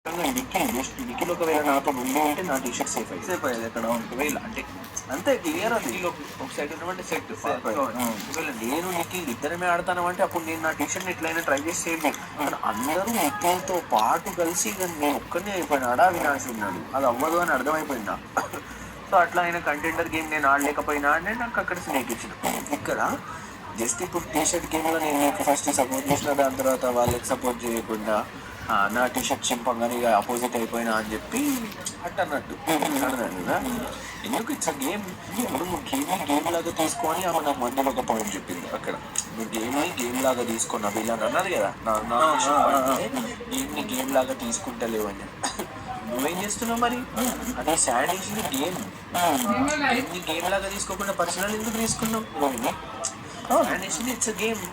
నిఖిల్ ఒకవేళ నాతో ముందు ఉంటే నా టీషర్ట్ సేఫ్ అయ్యేది ఎక్కడ ఒకవేళ అంటే అంతే క్లియర్ అది ఒక సైడ్ ఉన్నటువంటి సెట్ ఒకవేళ నేను నిఖిల్ ఇద్దరమే ఆడతాను అంటే అప్పుడు నేను నా టీషర్ట్ ఎట్లయినా ట్రై చేసి సేవ్ కానీ అందరూ నిఖిల్తో పాటు కలిసి నేను ఒక్కనే అయిపోయినా ఆడా వినాశి ఉన్నాడు అది అవ్వదు అని అర్థమైపోయిందా. సో అట్లా ఆయన కంటెండర్ గేమ్ నేను ఆడలేకపోయినా అంటే నాకు అక్కడ స్నేక్ ఇచ్చిన ఇక్కడ జస్ట్ ఇప్పుడు టీషర్ట్ గేమ్లో నేను మీకు ఫస్ట్ సపోర్ట్ చేసిన దాని తర్వాత వాళ్ళకి సపోర్ట్ చేయకుండా నా టీషర్ట్ చింపంగానే ఇక అపోజిట్ అయిపోయినా అని చెప్పి అన్నట్టు అర్థమైంది కదా. ఎందుకు ఇట్స్ గేమ్ ఇప్పుడు నువ్వు గేమ్ లాగా తీసుకొని ఆమె నాకు మధ్యలో ఒక పాయింట్ చెప్పింది అక్కడ నువ్వు గేమ్ లాగా తీసుకున్నా వీళ్ళని అన్నది కదా గేమ్ని గేమ్ లాగా తీసుకుంటలేవు అని చెప్పి నువ్వేం చేస్తున్నావు మరి అదే శాడ్ వేసింది గేమ్ గేమ్ లాగా తీసుకోకుండా పర్సనల్ ఎందుకు తీసుకున్నావు శాడ్ వేసింది ఇట్స్ గేమ్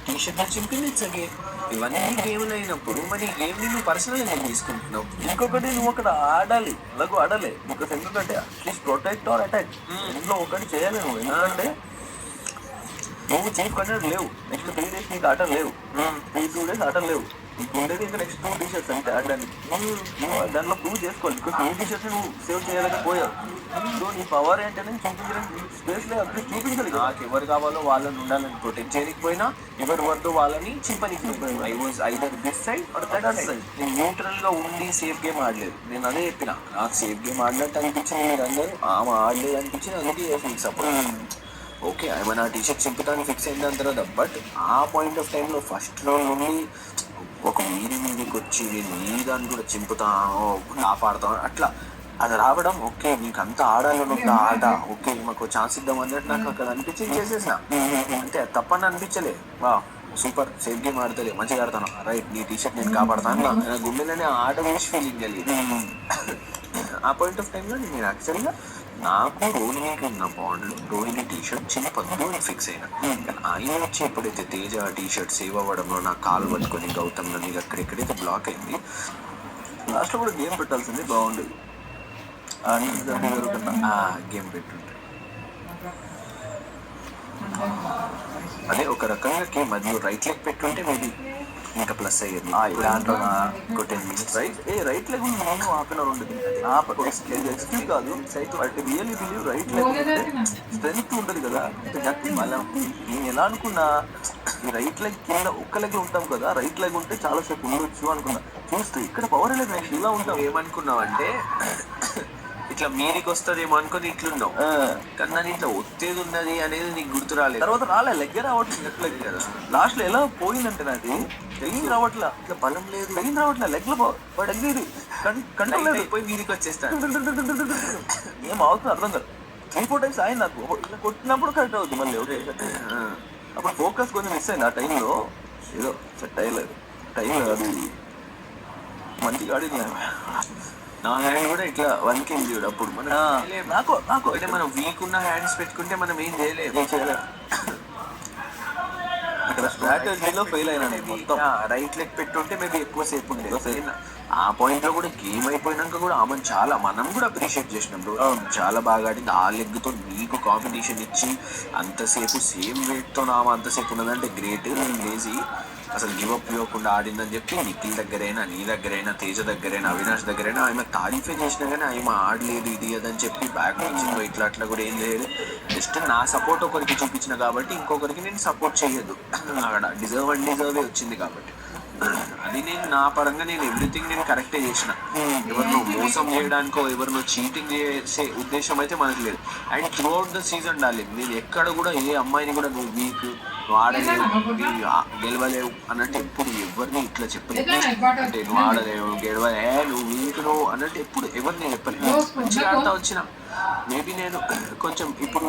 టీషర్ట్ చింపింది ఇట్స్ గేమ్ ఇవన్నీ గేమ్లు అయినప్పుడు మరి గేమ్ నువ్వు పర్సనల్ ఎందుకు తీసుకుంటున్నావు. ఇంకొకటి నువ్వు అక్కడ ఆడాలి అలాగూ ఆడాలి ఒక ఎందుకంటే అట్లీస్ట్ ప్రొటెక్ట్ ఆర్ అటాక్ ఇంట్లో ఒకటి చేయాలి నువ్వు ఎందుకంటే నువ్వు చీఫ్ కంటెంట్ లేవు నెక్స్ట్ 3 days నీకు ఆటలు లేవు 2 days ఆటలు లేవు నీకు ఉండేది ఇంకా నెక్స్ట్ 2 టీషర్ట్స్ అంటే ఆడడానికి దాంట్లో ప్రూవ్ చేసుకోవాలి బికాస్ 2 టీషర్ట్స్ నువ్వు సేవ్ చేయలేకపోయావు. సో నీ పవర్ ఏంటనే చూపించడానికి స్పేస్ లేదు అక్కడ చూపించాలి నాకు ఎవరు కావాలో వాళ్ళని ఉండాలని ప్రొటెక్ట్ చేయకపోయినా ఎవరి వద్దు వాళ్ళని చింపనిపోయినా I was either this side or that side. నేను న్యూట్రల్ గా ఉండి సేఫ్ గేమ్ ఆడలేదు నేను అదే చెప్పిన నాకు సేఫ్ గేమ్ ఆడినట్టు అనిపించింది మీరు అందరూ ఆమె ఆడలేదు అనిపించింది అందుకే ఫిక్స్ అప్పుడు ఓకే ఆమె నా టీషర్ట్ చింపుతానికి ఫిక్స్ అయిన దాని తర్వాత బట్ ఆ పాయింట్ ఆఫ్ టైంలో ఫస్ట్లో నుండి ఒక మీదికి వచ్చి నేను ఈ దాన్ని కూడా చింపుతాను కాపాడుతాను అట్లా అది రావడం ఓకే నీకు అంతా ఆడాలని ఉందా ఆట ఓకే మాకు ఛాన్స్ ఇద్దాం అన్నట్టు నాకు అక్కడ అనిపించింది చేసేసిన అంటే తప్పని అనిపించలే వా సూపర్ సేఫ్ గేమ్ ఆడతలే మంచిగా ఆడతాను రైట్ నీ టీషర్ట్ నేను కాపాడుతాను నా గుండెలోనే ఆట వేసి ఫీలింగ్ కలిగింది. ఆ పాయింట్ ఆఫ్ టైంలో నేను యాక్చువల్గా నాకు రోహిణికి ఉన్న బాండ్లు రోహిణి టీషర్ట్ చింపద్దు అని ఫిక్స్ అయినా కానీ ఆయన వచ్చి ఎప్పుడైతే తేజ టీషర్ట్ సేవ్ అవ్వడంలో నా కాలు పట్టుకొని గౌతమ్ నన్ను అక్కడెక్కడైతే బ్లాక్ అయింది లాస్ట్లో కూడా గేమ్ పెట్టాల్సింది బాగుండేది గేమ్ పెట్టుంటే అదే ఒక రకంగా గేమ్ అది నువ్వు రైట్ లెగ్ పెట్టుంటే మేబీ ఇంకా ప్లస్ అయ్యేది దాంట్లో ఇంకో 10 minutes రైట్ లెగ్ నేను హాఫ్ అన్ అవర్ ఉండదు ఎక్స్క్యూజ్ కాదు సైట్ really believe right leg strength ఉంటుంది కదా మళ్ళీ నేను ఎలా అనుకున్నా ఈ రైట్ లెగ్ కింద ఒక్క లెగ్ ఉంటాం కదా రైట్ లెగ్ ఉంటే చాలాసేపు ఉండొచ్చు అనుకున్నా చూస్తే ఇక్కడ పవర్ లేదు ఇలా ఉంటాం ఏమనుకున్నావు అంటే ఇట్లా మీదికి వస్తుందేమో అనుకుని ఇట్లున్నావు కానీ నేను ఇట్లా ఒత్తేది ఉన్నది అనేది నీకు గుర్తు రాలేదు తర్వాత లెగ్ రావట్లేదు లెగ్ కదా లాస్ట్ లో ఎలా పోయిందంటే నాది పెయిన్ రావట్లా ఇట్లా బలం లేదు పెయిన్ రావట్లే లెగ్ లో పడేది కంట్రోల్ లేదు పోయి మీదికి వచ్చేస్తాను ఏం అవుతుంది అర్థం కాదు 3-4 times ఆయన నాకు ఇట్లా కొట్టినప్పుడు కరెక్ట్ అవుతుంది మళ్ళీ ఓకే అప్పుడు ఫోకస్ కొంచెం మిస్ అయింది ఆ టైంలో ఏదో సెట్ అయ్యలేదు టైంలో అది మంచిగా ఆడింది నా హ్యాండ్ కూడా ఇట్లా వన్కింది చూడు అప్పుడు మన నాకు అంటే మనం వీక్ ఉన్న హ్యాండ్స్ పెట్టుకుంటే మనం ఏం చేయలేము అక్కడ స్ట్రాటజీలో ఫెయిల్ అయినా మొత్తం రైట్ లెగ్ పెట్టుంటే మేబీ ఎక్కువ సేపు ఉండేది ఆ పాయింట్ లో కూడా గేమ్ అయిపోయినాక కూడా ఆమె చాలా మనం కూడా అప్రిషియేట్ చేసినాం చాలా బాగా ఆడింది ఆ లెగ్ తో నీకు కాంబినేషన్ ఇచ్చి అంతసేపు సేమ్ వెయిట్ తో ఆమె అంతసేపు ఉన్నదంటే గ్రేట్ లేజీ అసలు గివప్ ఇవ్వకుండా ఆడిందని చెప్పి నిఖిల్ దగ్గరైనా నీ దగ్గరైనా తేజ దగ్గరైనా అవినాష్ దగ్గరైనా ఆమె తారీఫే చేసినా కానీ ఆమె ఆడలేదు ఇది అదని చెప్పి బ్యాక్ నుంచి ఇట్లా అట్లా కూడా ఏం లేదు జస్ట్ నా సపోర్ట్ ఒకరికి చూపించిన కాబట్టి ఇంకొకరికి నేను సపోర్ట్ చేయొద్దు అక్కడ డిజర్వే వచ్చింది కాబట్టి అది నేను నా పరంగా నేను ఎవ్రీథింగ్ నేను కరెక్టే చేసిన ఎవరినో మోసం చేయడానికో ఎవరినో చీటింగ్ చేసే ఉద్దేశం అయితే మనకు లేదు. And through out the season darling నేను ఎక్కడ కూడా ఏ అమ్మాయిని కూడా నువ్వు వీక్ నువ్వు ఆడలేవు గెలవలేవు అన్నట్టు ఎప్పుడు ఎవరిని ఇట్లా చెప్పలేదు. అంటే నువ్వు ఆడలేవు గెలవలే నువ్వు వీక్ నువ్వు అన్నట్టు ఎప్పుడు ఎవరిని చెప్పలేదు. మంచిగా ఆడుతా వచ్చిన మేబీ నేను కొంచెం ఇప్పుడు